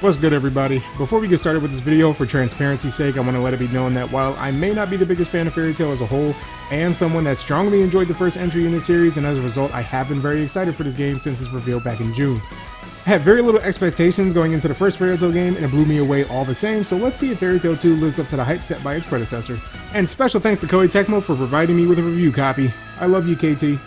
What's good, everybody? Before we get started with this video, for transparency's sake, I want to let it be known that while I may not be the biggest fan of Fairy Tail as a whole, I am someone that strongly enjoyed the first entry in this series, and as a result, I have been very excited for this game since its reveal back in June. I had very little expectations going into the first Fairy Tail game, and it blew me away all the same, so let's see if Fairy Tail 2 lives up to the hype set by its predecessor. And special thanks to Koei Tecmo for providing me with a review copy. I love you, KT.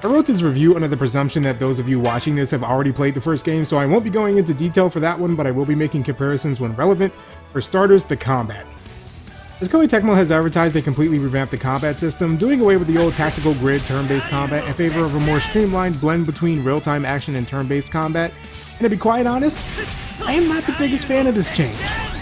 I wrote this review under the presumption that those of you watching this have already played the first game, so I won't be going into detail for that one, but I will be making comparisons when relevant. For starters, the combat. As Koei Tecmo has advertised, they completely revamped the combat system, doing away with the old tactical grid turn-based combat in favor of a more streamlined blend between real-time action and turn-based combat. And to be quite honest, I am not the biggest fan of this change.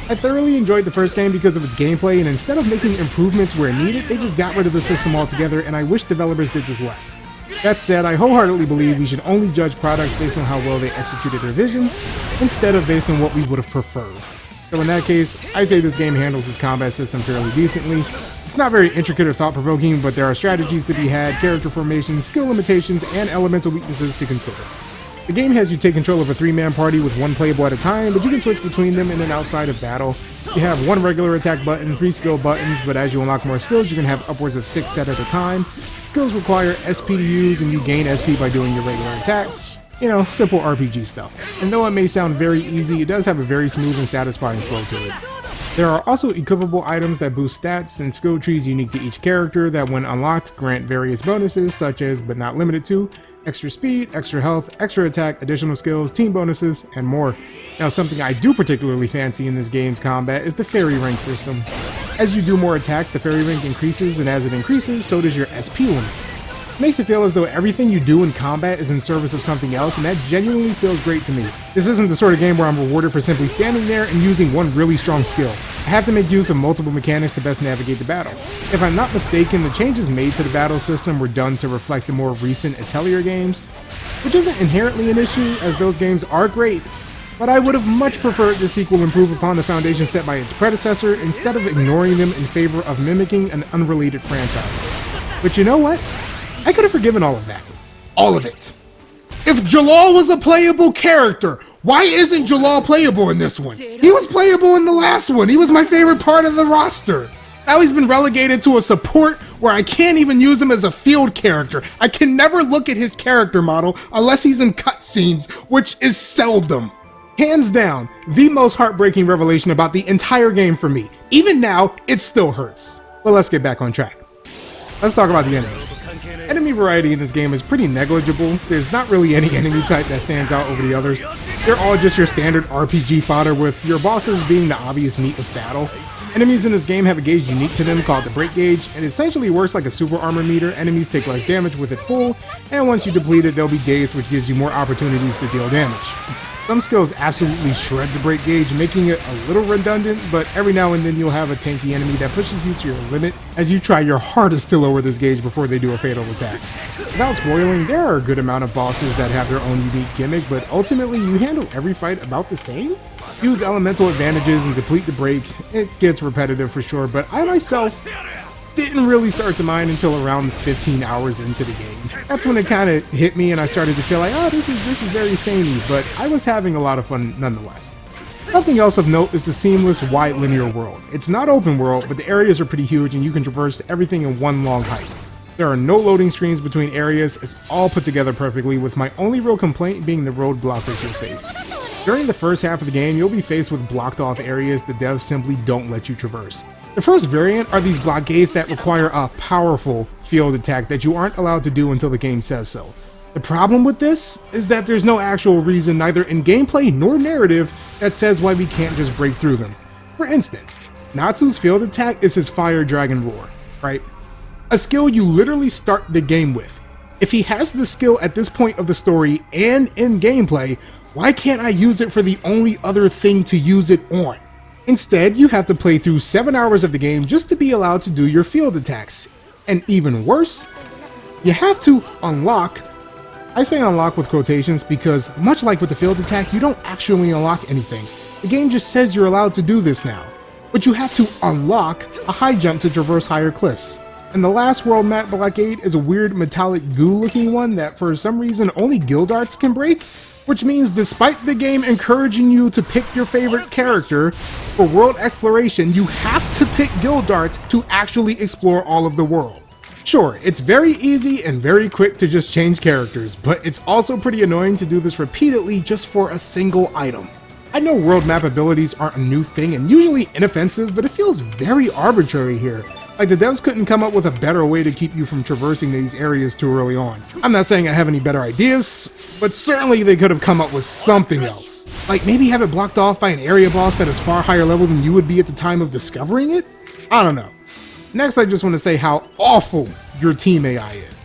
I thoroughly enjoyed the first game because of its gameplay, and instead of making improvements where needed, they just got rid of the system altogether, and I wish developers did this less. That said, I wholeheartedly believe we should only judge products based on how well they executed their vision, instead of based on what we would have preferred. So in that case, I say this game handles its combat system fairly decently. It's not very intricate or thought-provoking, but there are strategies to be had, character formation, skill limitations, and elemental weaknesses to consider. The game has you take control of a 3-man party with one playable at a time, but you can switch between them in and outside of battle. You have one regular attack button, 3 skill buttons, but as you unlock more skills, you can have upwards of 6 set at a time. Skills require SP to use, and you gain SP by doing your regular attacks. You know, simple RPG stuff. And though it may sound very easy, it does have a very smooth and satisfying flow to it. There are also equipable items that boost stats and skill trees unique to each character that, when unlocked, grant various bonuses such as, but not limited to, extra speed, extra health, extra attack, additional skills, team bonuses, and more. Now, something I do particularly fancy in this game's combat is the fairy rank system. As you do more attacks, the fairy rank increases, and as it increases, so does your SP limit. It makes it feel as though everything you do in combat is in service of something else, and that genuinely feels great to me. This isn't the sort of game where I'm rewarded for simply standing there and using one really strong skill. I have to make use of multiple mechanics to best navigate the battle. If I'm not mistaken, the changes made to the battle system were done to reflect the more recent 𝐿𝐼𝐼𝐼𝐿 games, which isn't inherently an issue, as those games are great, but I would have much preferred the sequel improve upon the foundation set by its predecessor instead of ignoring them in favor of mimicking an unrelated franchise. But you know what? I could have forgiven all of that. All of it. If 𝐤𝐻 was a playable character, why isn't 𝐤𝐻 playable in this one? He was playable in the last one. He was my favorite part of the roster. Now he's been relegated to a support where I can't even use him as a field character. I can never look at his character model unless he's in cutscenes, which is seldom. Hands down, the most heartbreaking revelation about the entire game for me. Even now, it still hurts. But let's get back on track. Let's talk about the enemies. Enemy variety in this game is pretty negligible. There's not really any enemy type that stands out over the others. They're all just your standard RPG fodder, with your bosses being the obvious meat of battle. Enemies in this game have a gauge unique to them called the break gauge, and it essentially works like a super armor meter. Enemies take less damage with it full, and once you deplete it, they'll be dazed, which gives you more opportunities to deal damage. Some skills absolutely shred the break gauge, making it a little redundant, but every now and then you'll have a tanky enemy that pushes you to your limit as you try your hardest to lower this gauge before they do a fatal attack. Without spoiling, there are a good amount of bosses that have their own unique gimmick, but ultimately you handle every fight about the same? Use elemental advantages and deplete the break. It gets repetitive for sure, but I myself didn't really start to mind until around 15 hours into the game. That's when it kind of hit me and I started to feel like, oh, this is very samey, but I was having a lot of fun nonetheless. Something else of note is the seamless, wide linear world. It's not open world, but the areas are pretty huge and you can traverse everything in one long hike. There are no loading screens between areas. It's all put together perfectly, with my only real complaint being the roadblockers you'll face. During the first half of the game, you'll be faced with blocked off areas the devs simply don't let you traverse. The first variant are these blockades that require a powerful field attack that you aren't allowed to do until the game says so. The problem with this is that there's no actual reason, neither in gameplay nor narrative, that says why we can't just break through them. For instance, Natsu's field attack is his Fire Dragon Roar, right? A skill you literally start the game with. If he has the skill at this point of the story and in gameplay, why can't I use it for the only other thing to use it on? Instead, you have to play through 7 hours of the game just to be allowed to do your field attacks. And even worse, you have to unlock. I say unlock with quotations because, much like with the field attack, you don't actually unlock anything. The game just says you're allowed to do this now. But you have to unlock a high jump to traverse higher cliffs. And the last world map blockade is a weird metallic goo looking one that for some reason only 𝐿𝐷arts can break, which means despite the game encouraging you to pick your favorite character, for world exploration you have to pick 𝐿𝐷arts to actually explore all of the world. Sure, it's very easy and very quick to just change characters, but it's also pretty annoying to do this repeatedly just for a single item. I know world map abilities aren't a new thing and usually inoffensive, but it feels very arbitrary here. Like the devs couldn't come up with a better way to keep you from traversing these areas too early on. I'm not saying I have any better ideas, but certainly they could have come up with something else. Like maybe have it blocked off by an area boss that is far higher level than you would be at the time of discovering it? I don't know. Next, I just want to say how awful your team AI is.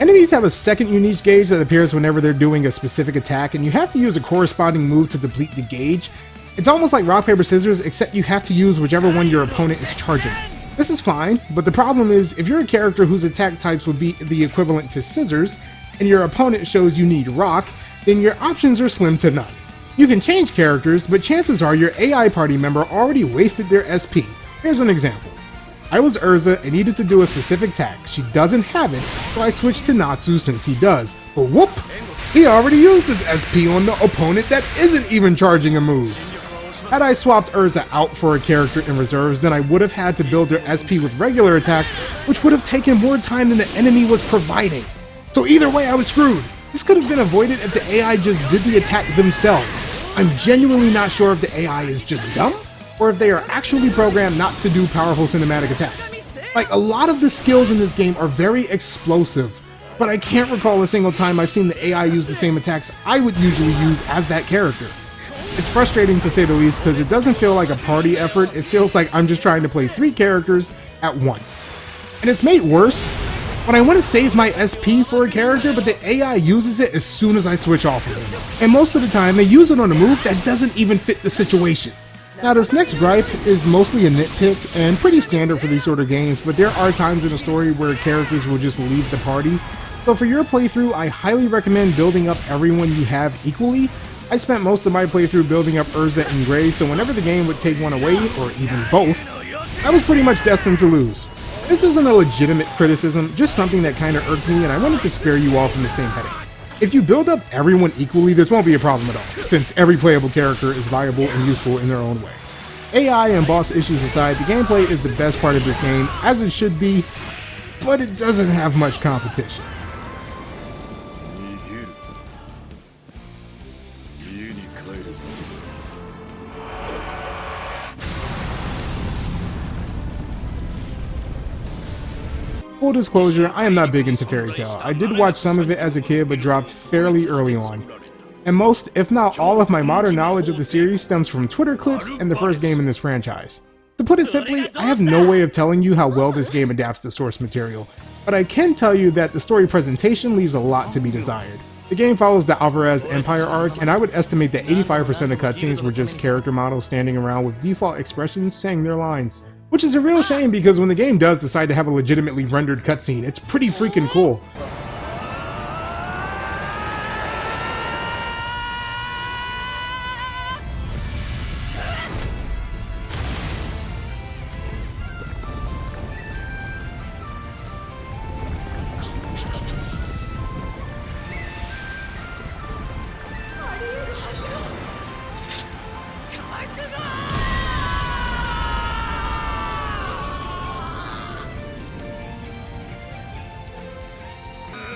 Enemies have a second unique gauge that appears whenever they're doing a specific attack, and you have to use a corresponding move to deplete the gauge. It's almost like rock, paper, scissors, except you have to use whichever one your opponent is charging. This is fine, but the problem is if you're a character whose attack types would be the equivalent to scissors, and your opponent shows you need rock, then your options are slim to none. You can change characters, but chances are your AI party member already wasted their SP. Here's an example. I was 𝐼𝐬𝐧𝐝 and needed to do a specific attack. She doesn't have it, so I switched to Natsu since he does. But whoop! He already used his SP on the opponent that isn't even charging a move. Had I swapped 𝐼𝐬𝐧𝐝 out for a character in reserves, then I would have had to build their SP with regular attacks, which would have taken more time than the enemy was providing. So either way, I was screwed. This could have been avoided if the AI just did the attack themselves. I'm genuinely not sure if the AI is just dumb, or if they are actually programmed not to do powerful cinematic attacks. Like, a lot of the skills in this game are very explosive, but I can't recall a single time I've seen the AI use the same attacks I would usually use as that character. It's frustrating to say the least because it doesn't feel like a party effort, it feels like I'm just trying to play 3 characters at once. And it's made worse when I want to save my SP for a character, but the AI uses it as soon as I switch off of them. And most of the time they use it on a move that doesn't even fit the situation. Now this next gripe is mostly a nitpick and pretty standard for these sort of games, but there are times in a story where characters will just leave the party. So for your playthrough, I highly recommend building up everyone you have equally. I spent most of my playthrough building up 𝐼𝐬𝐧𝐝 and Gray, so whenever the game would take one away, or even both, I was pretty much destined to lose. This isn't a legitimate criticism, just something that kinda irked me and I wanted to spare you all from the same headache. If you build up everyone equally, this won't be a problem at all, since every playable character is viable and useful in their own way. AI and boss issues aside, the gameplay is the best part of this game, as it should be, but it doesn't have much competition. Full disclosure, I am not big into fairytail. I did watch some of it as a kid, but dropped fairly early on. And most, if not all of my modern knowledge of the series stems from Twitter clips and the first game in this franchise. To put it simply, I have no way of telling you how well this game adapts to source material, but I can tell you that the story presentation leaves a lot to be desired. The game follows the 𝐅𝐼𝐲𝐼𝐴 Empire arc, and I would estimate that 85% of cutscenes were just character models standing around with default expressions saying their lines. Which is a real shame because when the game does decide to have a legitimately rendered cutscene, it's pretty freaking cool.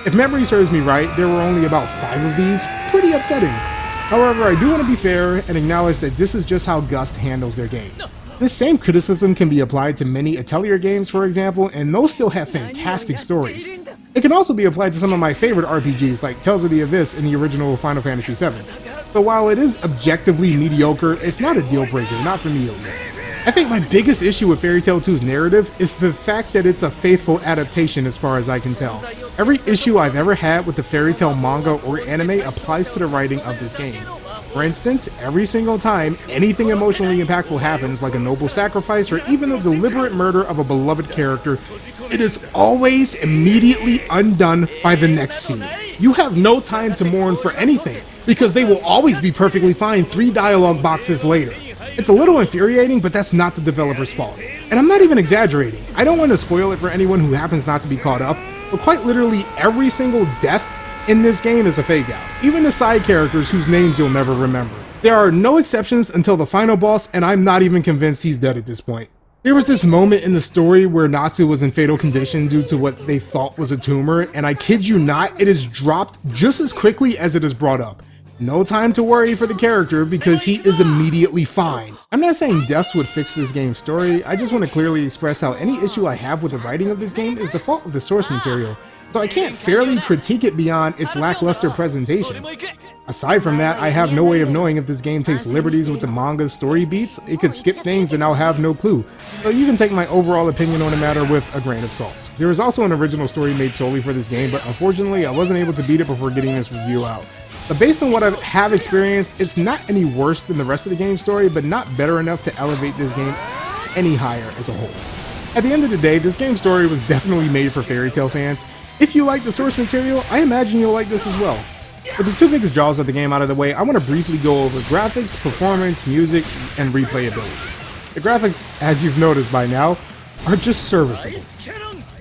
If memory serves me right, there were only about 5 of these, pretty upsetting. However, I do want to be fair and acknowledge that this is just how Gust handles their games. This same criticism can be applied to many 𝐴𝐼𝐼𝐴 games, for example, and those still have fantastic stories. It can also be applied to some of my favorite RPGs like Tales of the Abyss in the original Final Fantasy VII. So while it is objectively mediocre, it's not a deal breaker, not for me at least. I think my biggest issue with Fairy Tail 2's narrative is the fact that it's a faithful adaptation as far as I can tell. Every issue I've ever had with the Fairy Tail manga or anime applies to the writing of this game. For instance, every single time anything emotionally impactful happens, like a noble sacrifice or even the deliberate murder of a beloved character, it is always immediately undone by the next scene. You have no time to mourn for anything, because they will always be perfectly fine 3 dialogue boxes later. It's a little infuriating, but that's not the developer's fault. And I'm not even exaggerating. I don't want to spoil it for anyone who happens not to be caught up, but quite literally every single death in this game is a fake out. Even the side characters whose names you'll never remember. There are no exceptions until the final boss, and I'm not even convinced he's dead at this point. There was this moment in the story where Natsu was in fatal condition due to what they thought was a tumor, and I kid you not, it is dropped just as quickly as it is brought up. No time to worry for the character because he is immediately fine. I'm not saying deaths would fix this game's story, I just want to clearly express how any issue I have with the writing of this game is the fault of the source material, so I can't fairly critique it beyond its lackluster presentation. Aside from that, I have no way of knowing if this game takes liberties with the manga's story beats. It could skip things and I'll have no clue, so you can take my overall opinion on the matter with a grain of salt. There is also an original story made solely for this game, but unfortunately I wasn't able to beat it before getting this review out. But based on what I have experienced, it's not any worse than the rest of the game's story, but not better enough to elevate this game any higher as a whole. At the end of the day, this game's story was definitely made for Fairy Tail fans. If you like the source material, I imagine you'll like this as well. With the two biggest draws of the game out of the way, I want to briefly go over graphics, performance, music, and replayability. The graphics, as you've noticed by now, are just serviceable.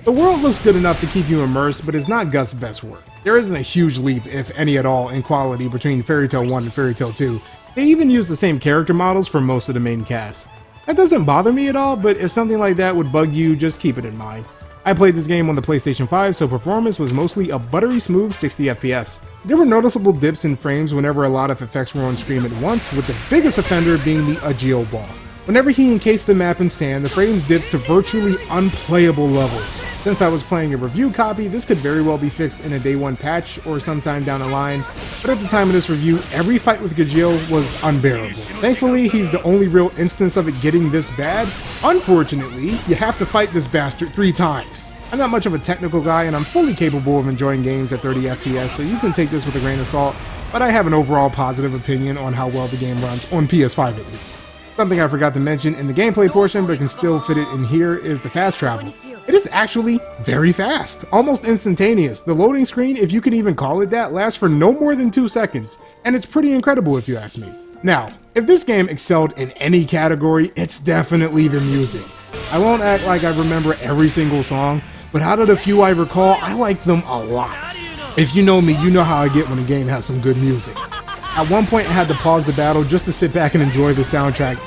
The world looks good enough to keep you immersed, but it's not Gust's best work. There isn't a huge leap, if any at all, in quality between Fairy Tail 1 and Fairy Tail 2. They even use the same character models for most of the main cast. That doesn't bother me at all, but if something like that would bug you, just keep it in mind. I played this game on the PlayStation 5, so performance was mostly a buttery smooth 60 FPS. There were noticeable dips in frames whenever a lot of effects were on screen at once, with the biggest offender being the 𝐼𝐲 boss. Whenever he encased the map in sand, the frames dipped to virtually unplayable levels. Since I was playing a review copy, this could very well be fixed in a day one patch or sometime down the line, but at the time of this review, every fight with 𝐿𝐲 was unbearable. Thankfully, he's the only real instance of it getting this bad. Unfortunately, you have to fight this bastard 3 times. I'm not much of a technical guy and I'm fully capable of enjoying games at 30 FPS, so you can take this with a grain of salt, but I have an overall positive opinion on how well the game runs on PS5 at least. Something I forgot to mention in the gameplay portion but can still fit it in here is the fast travel. It is actually very fast, almost instantaneous. The loading screen, if you can even call it that, lasts for no more than 2 seconds, and it's pretty incredible if you ask me. Now, if this game excelled in any category, it's definitely the music. I won't act like I remember every single song, but out of the few I recall, I like them a lot. If you know me, you know how I get when a game has some good music. At one point I had to pause the battle just to sit back and enjoy the soundtrack.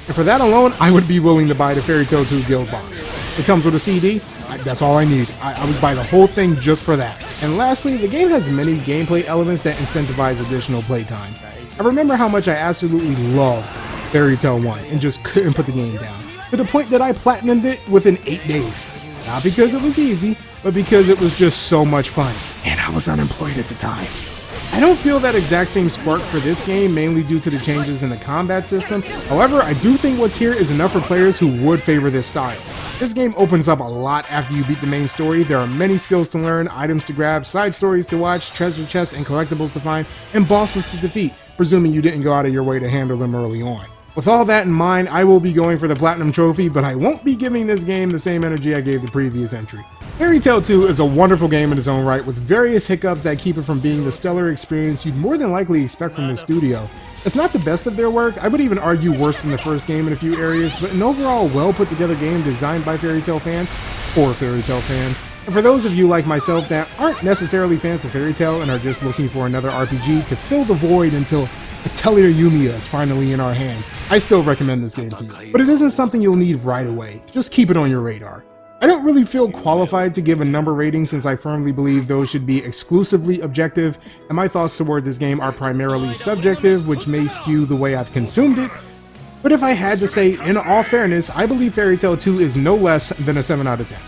And for that alone, I would be willing to buy the Fairy Tail 2 Guild box. It comes with a CD, that's all I need. I would buy the whole thing just for that. And lastly, the game has many gameplay elements that incentivize additional playtime. I remember how much I absolutely loved Fairy Tail 1 and just couldn't put the game down, to the point that I platinumed it within 8 days. Not because it was easy, but because it was just so much fun, and I was unemployed at the time. I don't feel that exact same spark for this game, mainly due to the changes in the combat system. However, I do think what's here is enough for players who would favor this style. This game opens up a lot after you beat the main story. There are many skills to learn, items to grab, side stories to watch, treasure chests and collectibles to find, and bosses to defeat, presuming you didn't go out of your way to handle them early on. With all that in mind, I will be going for the Platinum Trophy, but I won't be giving this game the same energy I gave the previous entry. Fairy Tail 2 is a wonderful game in its own right, with various hiccups that keep it from being the stellar experience you'd more than likely expect from this studio. It's not the best of their work, I would even argue worse than the first game in a few areas, but an overall well put together game designed by Fairy Tail fans, for Fairy Tail fans. And for those of you like myself that aren't necessarily fans of Fairy Tail and are just looking for another RPG to fill the void until 𝐿𝐼𝐲𝐸 is finally in our hands, I still recommend this game to you. But it isn't something you'll need right away, just keep it on your radar. I don't really feel qualified to give a number rating since I firmly believe those should be exclusively objective, and my thoughts towards this game are primarily subjective, which may skew the way I've consumed it. But if I had to say, in all fairness, I believe Fairy Tail 2 is no less than a 7 out of 10.